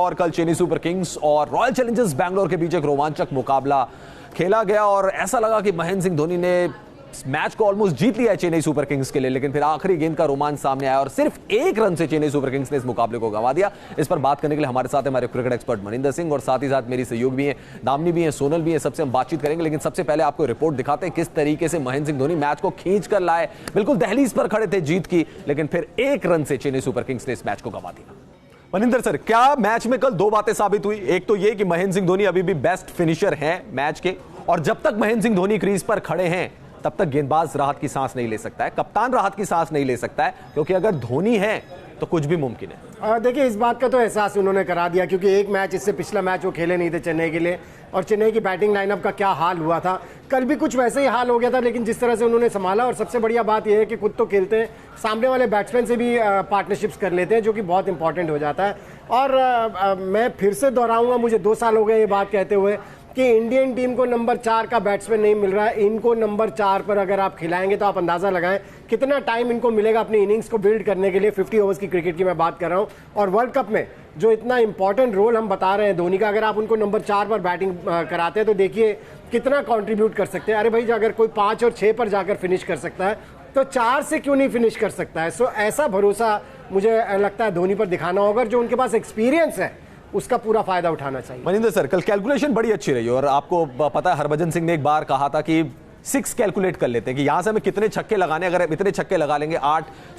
और कल Chennai super Kings और रॉयल चैलेंजर्स बैंगलोर के बीच एक रोमांचक मुकाबला खेला गया और ऐसा लगा कि महेंद्र सिंह धोनी ने मैच को ऑलमोस्ट जीत लिया है चेन्नई सुपर किंग्स के लिए, लेकिन फिर आखिरी गेंद का रोमांच सामने आया और सिर्फ एक रन से चेन्नई सुपर किंग्स ने इस मुकाबले को गंवा दिया। इस पर बात करने के लिए हमारे साथ हमारे क्रिकेट एक्सपर्ट मनिंदर सिंह और साथ ही साथ मेरी सहयोग भी है, दामनी भी है, सोनल भी है, सबसे हम बातचीत करेंगे। लेकिन सबसे पहले आपको रिपोर्ट दिखाते हैं किस तरीके से महेंद्र सिंह धोनी मैच को खींच कर लाए। बिल्कुल दहलीज पर खड़े थे जीत की, लेकिन फिर एक रन से चेन्नई सुपर किंग्स ने इस मैच को गंवा दिया। मनिंदर सर, क्या मैच में कल दो बातें साबित हुई? एक तो ये कि महेंद्र सिंह धोनी अभी भी बेस्ट फिनिशर हैं मैच के, और जब तक महेंद्र सिंह धोनी क्रीज पर खड़े हैं तब तक गेंदबाज राहत की सांस नहीं ले सकता है, कप्तान राहत की सांस नहीं ले सकता है, क्योंकि अगर धोनी है तो कुछ भी मुमकिन है। देखिए, इस बात का तो एहसास उन्होंने करा दिया, क्योंकि एक मैच इससे पिछला मैच वो खेले नहीं थे चेन्नई के लिए, और चेन्नई की बैटिंग लाइनअप का क्या हाल हुआ था, कल भी कुछ वैसे ही हाल हो गया था। लेकिन जिस तरह से उन्होंने संभाला, और सबसे बढ़िया बात यह है कि खुद तो खेलते हैं, सामने वाले बैट्समैन से भी पार्टनरशिप्स कर लेते हैं, जो कि बहुत इंपॉर्टेंट हो जाता है। और मैं फिर से दोहराऊंगा, मुझे 2 साल हो गए ये बात कहते हुए कि इंडियन टीम को नंबर 4 का बैट्समैन नहीं मिल रहा है। इनको नंबर 4 पर अगर आप खिलाएंगे तो आप अंदाजा लगाएं कितना टाइम इनको मिलेगा अपनी इनिंग्स को बिल्ड करने के लिए। 50 ओवर्स की क्रिकेट की मैं बात कर रहा हूं, और वर्ल्ड कप में जो इतना इंपॉर्टेंट रोल हम बता रहे हैं धोनी का, अगर आप उनको नंबर 4 पर बैटिंग कराते हैं तो देखिए कितना कॉन्ट्रीब्यूट कर सकते हैं। अरे भाई, अगर कोई 5 और 6 पर जाकर फिनिश कर सकता है तो 4 से क्यों नहीं फिनिश कर सकता है? सो ऐसा भरोसा मुझे लगता है धोनी पर दिखाना होगा, जो उनके पास एक्सपीरियंस है उसका पूरा फायदा उठाना चाहिए। मनिंदर सर, कल कैलकुलेशन बड़ी अच्छी रही और आपको पता है हरभजन सिंह ने एक बार कहा था कि 6 कैलकुलेट कर लेते हैं कि यहां से हमें कितने छक्के लगाने, अगर इतने छक्के लगा लेंगे,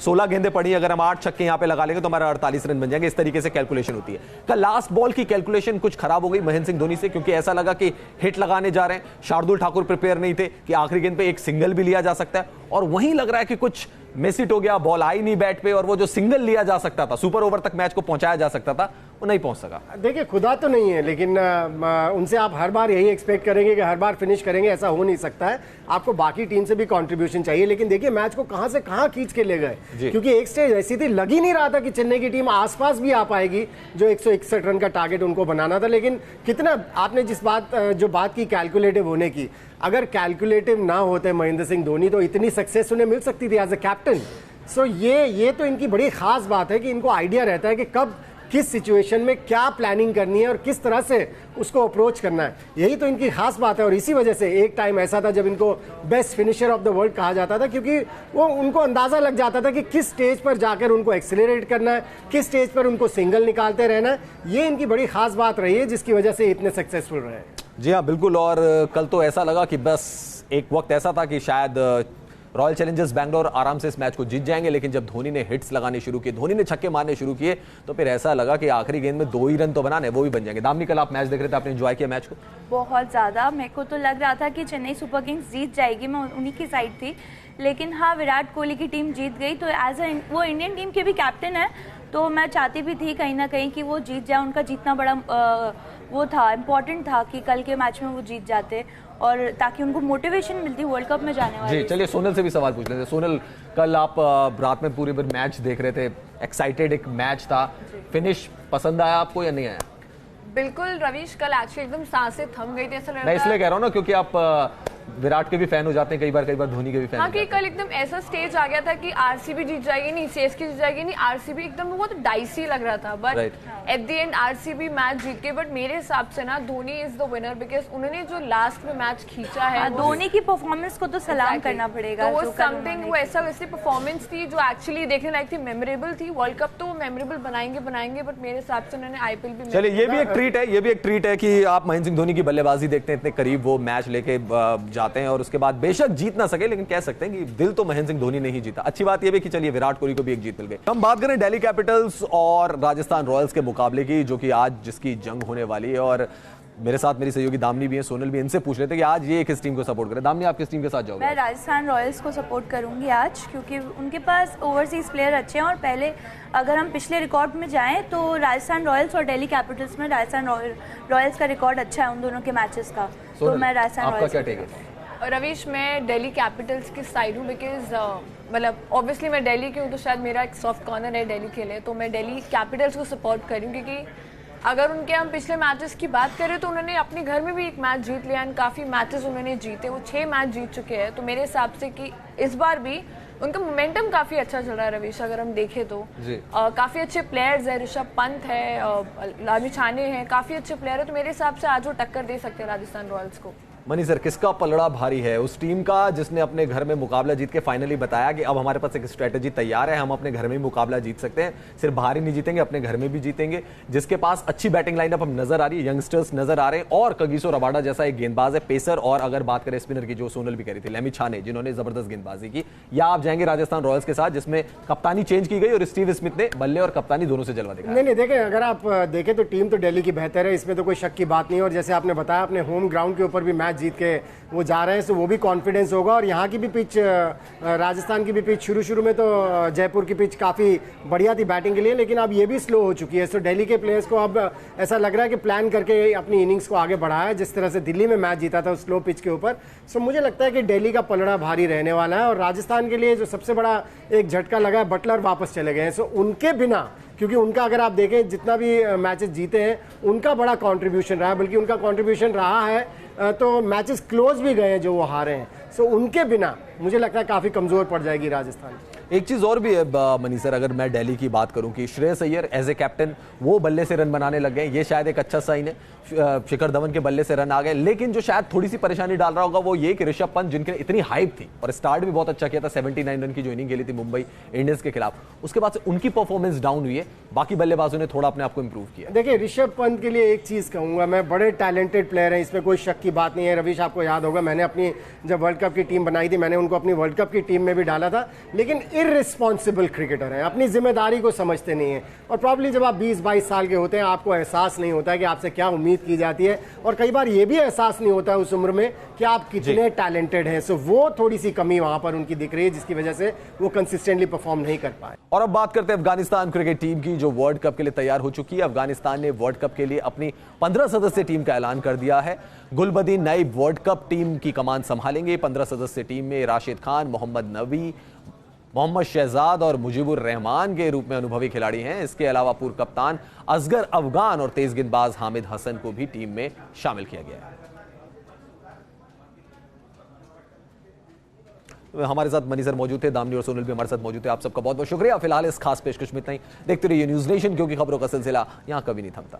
16 गेंदें पड़ी, अगर हम 8 छक्के यहां पे लगा लेंगे तो हमारा 48 रन बन जाएंगे। इस तरीके से कैलकुलेशन होती है। कल लास्ट बॉल की कैलकुलेशन कुछ खराब हो गई महेंद्र सिंह धोनी से, क्योंकि ऐसा लगा कि हिट लगाने जा रहे हैं, शार्दुल ठाकुर प्रिपेयर नहीं थे कि आखिरी गेंद पे एक सिंगल भी लिया जा सकता है, और वहीं लग रहा है कि कुछ मिसिट हो गया, बॉल आई नहीं बैट पे, और वो जो सिंगल लिया जा सकता था, सुपर ओवर तक मैच को पहुंचाया जा सकता था, वो नहीं पहुंच सका। देखिए, खुदा तो नहीं है, लेकिन उनसे आप हर बार यही एक्सपेक्ट करेंगे कि हर बार फिनिश करेंगे, ऐसा हो नहीं सकता है। आपको बाकी टीम से भी कंट्रीब्यूशन चाहिए। लेकिन देखिए, मैच को कहां से कहां खींच के ले गए, क्योंकि एक स्टेज ऐसी थी, लग ही नहीं रहा था कि चेन्नई की टीम आसपास भी आ पाएगी जो 161 रन का टारगेट उनको बनाना था। लेकिन कितना आपने जो बात की कैलकुलेटिव होने की, अगर कैलकुलेटिव ना होते महेंद्र सिंह धोनी तो इतनी सक्सेस उन्हें मिल सकती थी एज ए कैप्टन। सो ये तो इनकी बड़ी खास बात है कि इनको आइडिया रहता है कि कब किस सिचुएशन में क्या प्लानिंग करनी है और किस तरह से उसको अप्रोच करना है। यही तो इनकी खास बात है, और इसी वजह से एक टाइम ऐसा था जब इनको best finisher of the world कहा जाता था, क्योंकि वो उनको अंदाजा लग जाता था कि किस स्टेज पर जाकर उनको एक्सेलरेट करना है, किस स्टेज पर उनको सिंगल निकालते रहना है। ये इनकी बड़ी खास बात रही है, जिसकी वजह से इतने सक्सेसफुल रहे। जी हाँ, बिल्कुल। और कल तो ऐसा लगा कि बस एक वक्त ऐसा था कि शायद रॉयल चैलेंजर्स बैंगलोर आराम से इस मैच को जीत जाएंगे, लेकिन जब धोनी ने हिट्स लगाने शुरू किए, धोनी ने छक्के मारने शुरू किए, तो फिर ऐसा लगा कि आखिरी गेंद में 2 ही रन तो बनाने, वो भी बन जाएंगे। दामनी, कल आप मैच देख रहे थे, आपने एंजॉय किया मैच को? बहुत ज़्यादा। मेरे को तो लग रहा था कि चेन्नई सुपर किंग्स जीत जाएगी, मैं उन्हीं की साइड थी, लेकिन हाँ, विराट कोहली की टीम जीत गई। तो वो इंडियन टीम के भी कैप्टन है, तो मैं चाहती भी थी कहीं ना कहीं कि वो जीत जाए। उनका जीतना बड़ा वो था, इम्पोर्टेंट था कि कल के मैच में वो जीत जाते, और ताकि उनको मोटिवेशन मिलती वर्ल्ड कप में जाने वाले। जी, चलिए सोनल से भी सवाल पूछ लेते हैं। सोनल, कल आप रात में पूरी भर मैच देख रहे थे, एक्साइटेड एक मैच था, फिनिश पसंद आया आपको या नहीं आया? बिल्कुल रवीश, कल एक्चुअली एकदम सांसें थम गई थी, ऐसा लग रहा मैं इसलिए कह रहा हूँ ना, क्योंकि आप विराट के भी फैन हो जाते हैं कई बार धोनी के भी फैन। हाँ, कि कल एकदम ऐसा स्टेज आ गया था कि आरसीबी जीत जाएगी नहीं, सीएसके जीत जाएगी नहीं, आरसीबी एकदम बहुत डाइसी लग रहा था, but at the end RCB match जीत के। बट मेरे हिसाब से ना Dhoni is the winner, because उन्होंने जो लास्ट में मैच खींचा है, धोनी की परफॉर्मेंस को तो सलाम करना पड़ेगा। वो समथिंग, वो ऐसा वैसी परफॉर्मेंस थी जो एक्चुअली देखने लायक थी, मेमोरेबल थी। वर्ल्ड कप तो वो मेमोरेबल बनाएंगे, बट मेरे हिसाब से उन्होंने आईपीएल भी। चलिए, ये भी एक ट्रीट है कि आप महेंद्र सिंह धोनी की बल्लेबाजी देखते हैं, इतने करीब वो मैच लेके जाते हैं, और उसके बाद बेशक जीत ना सके, लेकिन कह सकते हैं कि दिल तो महेंद्र सिंह धोनी ने ही जीता। अच्छी बात यह भी कि चलिए विराट कोहली को भी एक जीत मिल गई। हम बात करें दिल्ली कैपिटल्स और राजस्थान रॉयल्स के मुकाबले की, जो कि आज जिसकी जंग होने वाली है, और मेरे साथ मेरी सहयोगी दामनी भी है, सोनल भी, इनसे पूछ लेते हैं कि आज ये किस टीम को सपोर्ट करें। दामनी, आप किस टीम के साथ जाओगे? मैं राजस्थान रॉयल्स को सपोर्ट करूंगी आज, क्योंकि उनके पास ओवरसीज प्लेयर अच्छे हैं, और पहले अगर हम पिछले रिकॉर्ड में जाएं तो राजस्थान रॉयल्स और दिल्ली कैपिटल्स में राजस्थान रॉयल्स का रिकॉर्ड अच्छा है उन दोनों के मैचेस का। तो मैं राजस्थान रॉयल्स। आपका क्या टेक है? रवीश, मैं दिल्ली कैपिटल्स की साइड हूँ, बिकॉज मतलब ऑब्वियसली मैं दिल्ली की हूँ, तो शायद मेरा एक सॉफ्ट कॉर्नर है दिल्ली के लिए, तो मैं दिल्ली कैपिटल्स को सपोर्ट करूँ। क्योंकि अगर उनके हम पिछले मैचेस की बात करें तो उन्होंने अपने घर में भी एक मैच जीत लिया, एंड काफ़ी मैचेस उन्होंने जीते, वो 6 मैच जीत चुके हैं। तो मेरे हिसाब से कि इस बार भी उनका मोमेंटम काफी अच्छा चल रहा है रवीश, अगर हम देखें तो काफी अच्छे प्लेयर्स है, ऋषभ पंत है, लामी छाने हैं, काफी अच्छे प्लेयर है, तो मेरे हिसाब से आज वो टक्कर दे सकते हैं राजस्थान रॉयल्स को। मनी सर, किसका पलड़ा भारी है? उस टीम का जिसने अपने घर में मुकाबला जीत के फाइनली बताया कि अब हमारे पास एक स्ट्रेटेजी तैयार है, हम अपने घर में ही मुकाबला जीत सकते हैं, सिर्फ बाहर ही नहीं जीतेंगे, अपने घर में भी जीतेंगे, जिसके पास अच्छी बैटिंग लाइनअप अब नजर आ रही है, यंगस्टर्स नजर आ रहे हैं, और कगिसो रबाडा जैसा एक गेंदबाज है, पेसर, और अगर बात करें स्पिनर की, जो सोनल भी करी थी, लेमी छाने, जिन्होंने जबरदस्त गेंदबाजी की, या आप जाएंगे राजस्थान रॉयल्स के साथ जिसमें कप्तानी चेंज की गई और स्टीव स्मिथ ने बल्ले और कप्तानी दोनों से जलवा दिखाया। नहीं देखें, अगर आप देखें तो टीम तो दिल्ली की बेहतर है, इसमें तो कोई शक की बात नहीं है, और जैसे आपने बताया अपने होम ग्राउंड के ऊपर भी मैच जीत के वो जा रहे हैं, तो वो भी कॉन्फिडेंस होगा। और यहाँ की भी पिच, राजस्थान की भी पिच शुरू में तो जयपुर की पिच काफ़ी बढ़िया थी बैटिंग के लिए, लेकिन अब ये भी स्लो हो चुकी है। सो दिल्ली के प्लेयर्स को अब ऐसा लग रहा है कि प्लान करके अपनी इनिंग्स को आगे बढ़ाया, जिस तरह से दिल्ली में मैच जीता था उस स्लो पिच के ऊपर। सो मुझे लगता है कि दिल्ली का पलड़ा भारी रहने वाला है। और राजस्थान के लिए जो सबसे बड़ा एक झटका लगा है, बटलर वापस चले गए हैं। सो उनके बिना, क्योंकि उनका अगर आप देखें जितना भी मैचेस जीते हैं उनका बड़ा कंट्रीब्यूशन रहा है, बल्कि उनका कंट्रीब्यूशन रहा है तो मैचेस क्लोज भी गए हैं जो वो हारे हैं। सो उनके बिना मुझे लगता है काफ़ी कमज़ोर पड़ जाएगी राजस्थान। एक चीज और भी है मनी सर, अगर मैं दिल्ली की बात करूं कि Shreyas Iyer as a captain वो बल्ले से रन बनाने लग गए, ये शायद एक अच्छा साइन है। शिखर धवन के बल्ले से रन आ गए, लेकिन जो शायद थोड़ी सी परेशानी डाल रहा होगा वो ये कि ऋषभ पंत, जिनके इतनी हाइप थी और स्टार्ट भी बहुत अच्छा किया था, 79 रन की जो इनिंग खेली थी मुंबई इंडियंस के खिलाफ, उसके बाद से उनकी परफॉर्मेंस डाउन हुई है। बाकी बल्लेबाजों ने थोड़ा अपने आप को इंप्रूव किया। देखिए, ऋषभ पंत के लिए एक चीज कहूंगा मैं, बड़े टैलेंटेड प्लेयर हैं, इसमें कोई शक की बात नहीं है। रवीश, आपको याद होगा मैंने अपनी जब वर्ल्ड कप की टीम बनाई थी, मैंने उनको अपनी वर्ल्ड कप की टीम में भी डाला था, लेकिन इररिस्पॉन्सिबल क्रिकेटर है, अपनी जिम्मेदारी को समझते नहीं है। और प्रॉब्ली जब आप 20-22 साल के होते हैं, आपको एहसास नहीं होता है कि आपसे क्या उम्मीद की जाती है, और कई बार ये भी एहसास नहीं होता है उस उम्र में कि आप कितने टैलेंटेड हैं। सो वो थोड़ी सी कमी वहां पर उनकी दिख रही है, जिसकी वजह से वो कंसिस्टेंटली परफॉर्म नहीं कर पाए। और अब बात करते हैं अफगानिस्तान क्रिकेट टीम की, जो वर्ल्ड कप के लिए तैयार हो चुकी है। अफगानिस्तान ने वर्ल्ड कप के लिए अपनी 15 सदस्यीय टीम का ऐलान कर दिया है। गुलबदीन नई वर्ल्ड कप टीम की कमान संभालेंगे। 15 सदस्यीय टीम में राशिद खान, मोहम्मद नबी, मोहम्मद शहजाद और मुजीबुर रहमान के रूप में अनुभवी खिलाड़ी हैं। इसके अलावा पूर्व कप्तान असगर अफगान और तेज गेंदबाज हामिद हसन को भी टीम में शामिल किया गया है। हमारे साथ मनी सर मौजूद थे, दामनी और सोनल भी हमारे साथ मौजूद थे। आप सबका बहुत बहुत शुक्रिया। फिलहाल इस खास पेशकश में इतना ही। देखते रहिए न्यूज़ नेशन, क्योंकि खबरों का सिलसिला यहां कभी नहीं थमता।